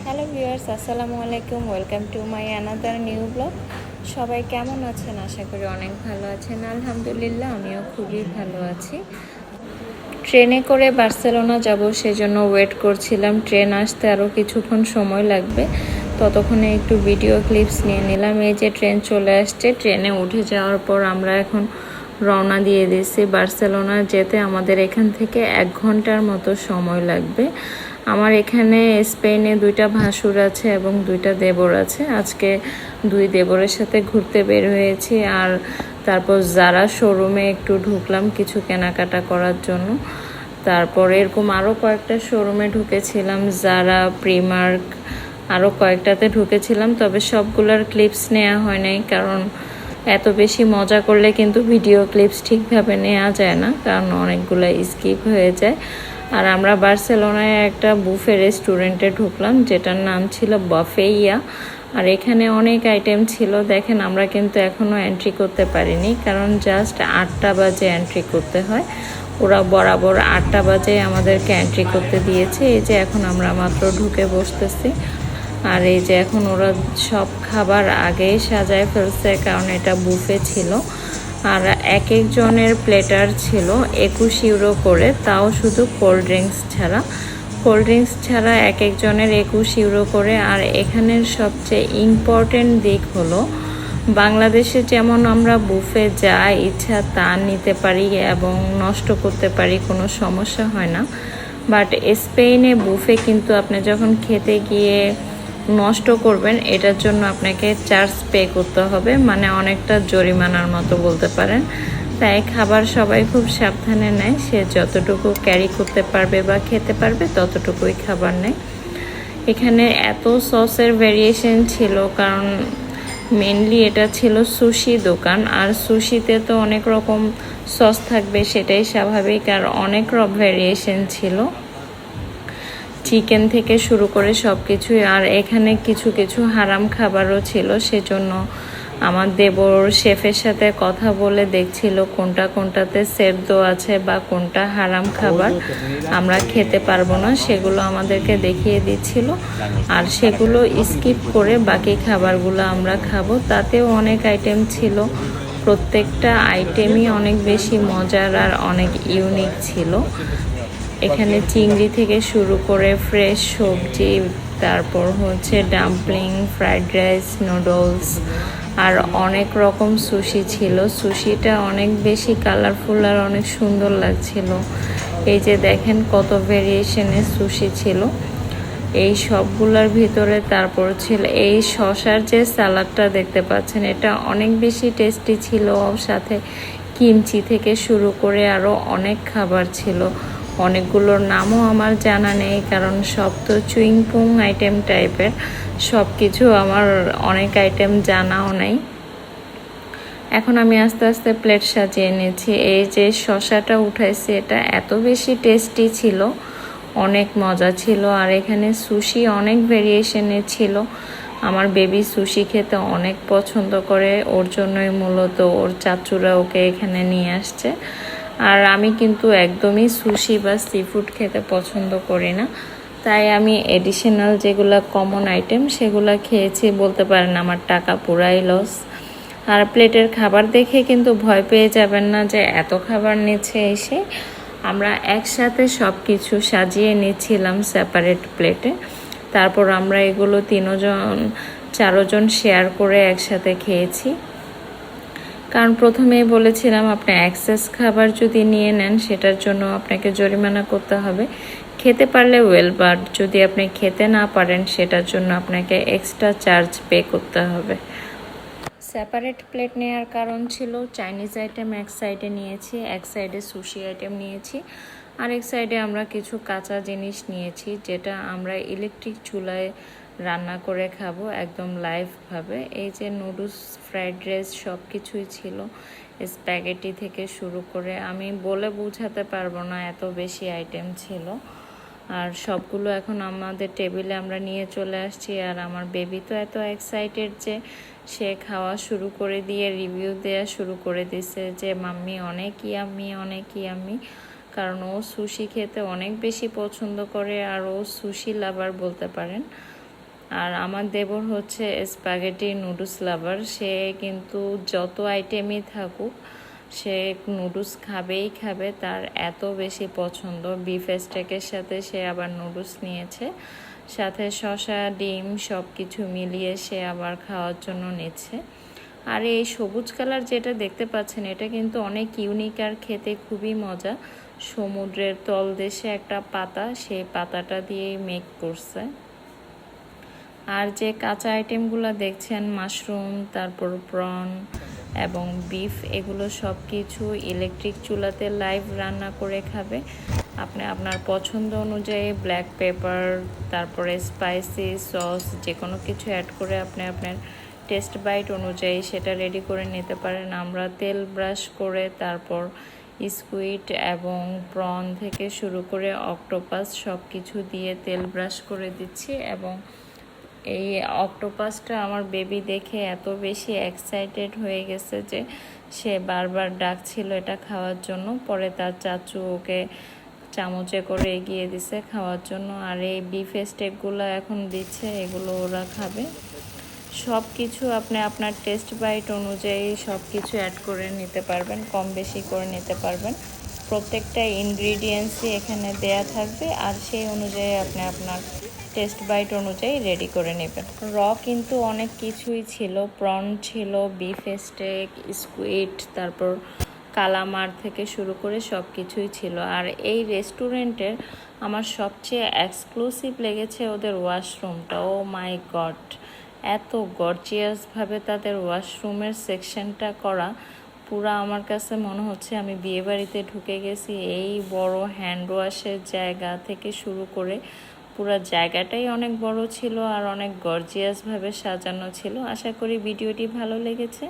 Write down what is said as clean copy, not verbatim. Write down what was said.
Hello viewers, আসসালামু আলাইকুম। Welcome to my another new blog. সবাই কেমন আছেন? আশা করি অনেক ভালো আছেন। আলহামদুলিল্লাহ, আমিও খুবই ভালো আছি। ট্রেনে করে বার্সেলোনা যাব, সেজন্য ওয়েট করছিলাম। ট্রেন আসতে আরও কিছুক্ষণ সময় লাগবে, ততক্ষণে একটু ভিডিও ক্লিপস নিয়ে নিলাম। এই যে ট্রেন চলে আসছে। ট্রেনে উঠে যাওয়ার পর আমরা এখন রওনা দিয়ে দিয়েছি। বার্সেলোনা যেতে আমাদের এখান থেকে 1 ঘন্টার মতো সময় লাগবে। আমার এখানে স্পেনে 2টা ভাসুর আছে এবং 2টা দেবর আছে। আজকে 2 দেবরের সাথে ঘুরতে বের হয়েছি। আর তারপর যারা শোরুমে একটু ঢুকলাম কিছু কেনাকাটা করার জন্য। তারপর এরকম আরও কয়েকটা শোরুমে ঢুকেছিলাম, যারা, প্রিমার্ক, আরও কয়েকটাতে ঢুকেছিলাম। তবে সবগুলোর ক্লিপস নেওয়া হয় নাই, কারণ এত বেশি মজা করলে কিন্তু ভিডিও ক্লিপস ঠিকভাবে নেওয়া যায় না, কারণ অনেকগুলো স্কিপ হয়ে যায়। আর আমরা বার্সেলোনায় একটা বুফে রেস্টুরেন্টে ঢুকলাম, যেটার নাম ছিল বাফেইয়া। আর এখানে অনেক আইটেম ছিল। দেখেন, আমরা কিন্তু এখনও এন্ট্রি করতে পারিনি, কারণ জাস্ট 8টা বাজে এন্ট্রি করতে হয়। ওরা বরাবর 8টা বাজে আমাদেরকে এন্ট্রি করতে দিয়েছে। এই যে এখন আমরা মাত্র ঢুকে বসতেছি। আর এই যে এখন ওরা সব খাবার আগেই সাজায় ফেলছে, কারণ এটা বুফে ছিল। আর এক একজনের প্লেটার ছিল 21 ইউরো করে, তাও শুধু কোল্ড ড্রিঙ্কস ছাড়া এক একজনের 21 ইউরো করে। আর এখানের সবচেয়ে ইম্পর্টেন্ট দিক হলো, বাংলাদেশে যেমন আমরা বুফে যা ইচ্ছা তা নিতে পারি এবং নষ্ট করতে পারি, কোনো সমস্যা হয় না। বাট স্পেনে বুফে কিন্তু আপনি যখন খেতে গিয়ে নষ্ট করবেন, এটার জন্য আপনাকে চার্জ পে করতে হবে, মানে অনেকটা জরিমানার মতো বলতে পারেন। তাই খাবার সবাই খুব সাবধানে নেয়। সে যতটুকু ক্যারি করতে পারবে বা খেতে পারবে ততটুকুই খাবার নেয়। এখানে এত সসের ভেরিয়েশন ছিল, কারণ মেনলি এটা ছিল সুশি দোকান। আর সুশিতে তো অনেক রকম সস থাকবে, সেটাই স্বাভাবিক। আর অনেক ভেরিয়েশন ছিল, চিকেন থেকে শুরু করে সব কিছুই। আর এখানে কিছু কিছু হারাম খাবারও ছিল, সেজন্য আমার দেবর শেফের সাথে কথা বলে দেখছিল কোনটাতে সেদ্ধ আছে বা কোনটা হারাম খাবার আমরা খেতে পারবো না, সেগুলো আমাদেরকে দেখিয়ে দিচ্ছিল। আর সেগুলো স্কিপ করে বাকি খাবারগুলো আমরা খাবো। তাতেও অনেক আইটেম ছিল, প্রত্যেকটা আইটেমই অনেক বেশি মজার আর অনেক ইউনিক ছিল। এখানে চিংড়ি থেকে শুরু করে ফ্রেশ সবজি, তারপর হচ্ছে ডাম্পলিং, ফ্রাইড রাইস, নুডলস, আর অনেক রকম সুশি ছিল। সুশিটা অনেক বেশি কালারফুল আর অনেক সুন্দর লাগছিল। এই যে দেখেন কত ভেরিয়েশনের সুশি ছিল এই সবগুলোর ভিতরে। তারপর ছিল এই শশার যে সালাডটা দেখতে পাচ্ছেন, এটা অনেক বেশি টেস্টি ছিল। সাথে কিমচি থেকে শুরু করে আরও অনেক খাবার ছিল। অনেকগুলোর নামও আমার জানা নেই, কারণ সব তো চুইংপুং আইটেম টাইপের। সব কিছু আমার অনেক আইটেম জানাও নেই। এখন আমি আস্তে আস্তে প্লেট সাজিয়ে নিয়েছি। এই যে শশাটা উঠাইছি, এটা এত বেশি টেস্টি ছিল, অনেক মজা ছিল। আর এখানে সুশি অনেক ভেরিয়েশনের ছিল। আমার বেবি সুশি খেতে অনেক পছন্দ করে, ওর জন্যই মূলত ওর চাচুরা ওকে এখানে নিয়ে আসছে। আর আমি কিন্তু একদমই সুশি বা সি ফুড খেতে পছন্দ করি না, তাই আমি এডিশনাল যেগুলো কমন আইটেম সেগুলো খেয়েছি। বলতে পারেন আমার টাকা পুরাই লস। আর প্লেটের খাবার দেখে কিন্তু ভয় পেয়ে যাবেন না যে এত খাবার নিচ্ছে এসে। আমরা একসাথে সব কিছু সাজিয়ে নিচ্ছিলাম সেপারেট প্লেটে। তারপর আমরা এগুলো 4জন শেয়ার করে একসাথে খেয়েছি। কারণ প্রথমেই বলেছিলাম, আপনি এক্সেস খাবার যদি নিয়ে নেন সেটার জন্য আপনাকে জরিমানা করতে হবে। খেতে পারলে ওয়েল, বাট যদি আপনি খেতে না পারেন সেটার জন্য আপনাকে এক্সট্রা চার্জ পে করতে হবে। সেপারেট প্লেট নেওয়ার কারণ ছিল, চাইনিজ আইটেম এক সাইডে নিয়েছি, এক সাইডে সুশি আইটেম নিয়েছি, আর এক সাইডে আমরা কিছু কাঁচা জিনিস নিয়েছি, যেটা আমরা ইলেকট্রিক চুলায় রান্না করে খাবো একদম লাইভভাবে। এই যে নুডলস, ফ্রাইড রাইস সব কিছুই ছিল, স্প্যাগেটি থেকে শুরু করে, আমি বলে বোঝাতে পারবো না, এত বেশি আইটেম ছিল। আর সবগুলো এখন আমাদের টেবিলে আমরা নিয়ে চলে আসছি। আর আমার বেবি তো এত এক্সাইটেড যে সে খাওয়া শুরু করে দিয়ে রিভিউ দেওয়া শুরু করে দিছে যে মাম্মি অনেক ইয়াম্মি, অনেক ইয়াম্মি। কারণ ও সুশি খেতে অনেক বেশি পছন্দ করে, আর ও সুশি লাভার বলতে পারেন। আর আমার দেবর হচ্ছে স্প্যাগেটি নুডলস লাভার। সে কিন্তু যত আইটেমই থাকুক সে নুডলস খাবেই খাবে, তার এত বেশি পছন্দ। বিফ স্টেকের সাথে সে আবার নুডলস নিয়েছে, সাথে শসা ডিম সব কিছু মিলিয়ে সে আবার খাওয়ার জন্য নিচ্ছে। আর এই সবুজ কালার যেটা দেখতে পাচ্ছেন এটা কিন্তু অনেক ইউনিক আর খেতে খুবই মজা। সমুদ্রের তলদেশে একটা পাতা, সেই পাতাটা দিয়েই মেক করছে। আর যে কাঁচা আইটেমগুলো দেখছেন মাশরুম, তারপর প্রন এবং বিফ, এগুলো সব কিছু ইলেকট্রিক চুলাতে লাইভ রান্না করে খাবে। আপনি আপনার পছন্দ অনুযায়ী ব্ল্যাক পেপার, তারপরে স্পাইসি সস যে কোনো কিছু অ্যাড করে আপনি আপনার টেস্ট বাইট অনুযায়ী সেটা রেডি করে নিতে পারেন। আমরা তেল ব্রাশ করে তারপর স্কুইড এবং প্রন থেকে শুরু করে অক্টোপাস সব কিছু দিয়ে তেল ব্রাশ করে দিচ্ছি। এবং এই অক্টোপাসটা আমার বেবি দেখে এত বেশি এক্সাইটেড হয়ে গেছে যে সে বারবার ডাকছিল এটা খাওয়ার জন্য। পরে তার চাচু ওকে চামচে করে এগিয়ে দিছে খাওয়ার জন্য। আর এই বিফ স্টেকগুলো এখন দিচ্ছে, এগুলো ওরা খাবে। সব কিছু আপনি আপনার টেস্ট বাইট অনুযায়ী সব কিছু অ্যাড করে নিতে পারবেন, কম বেশি করে নিতে পারবেন। প্রত্যেকটা ইনগ্রিডিয়েন্টসই এখানে দেয়া থাকবে, আর সেই অনুযায়ী আপনি আপনার টেস্ট বাইট অনুযায়ী রেডি করে নেবেন। কিন্তু অনেক কিছুই ছিল, প্রন ছিল, বিফ স্টেক, স্কুইড, তারপর কালামার থেকে শুরু করে সব কিছুই ছিল। আর এই রেস্টুরেন্টের আমার সবচেয়ে এক্সক্লুসিভ লেগেছে ওদের ওয়াশরুমটা। ও মাই গড, এত গর্জিয়াসভাবে তাদের ওয়াশরুমের সেকশনটা করা, পুরা আমার কাছে মনে হচ্ছে আমি বিয়েবাড়িতে ঢুকে গেছি। এই বড় হ্যান্ড ওয়াশের জায়গা থেকে শুরু করে পুরো জায়গাটাই অনেক বড় ছিল আর অনেক গর্জিয়াসভাবে সাজানো ছিল। আশা করি ভিডিওটি ভালো লেগেছে।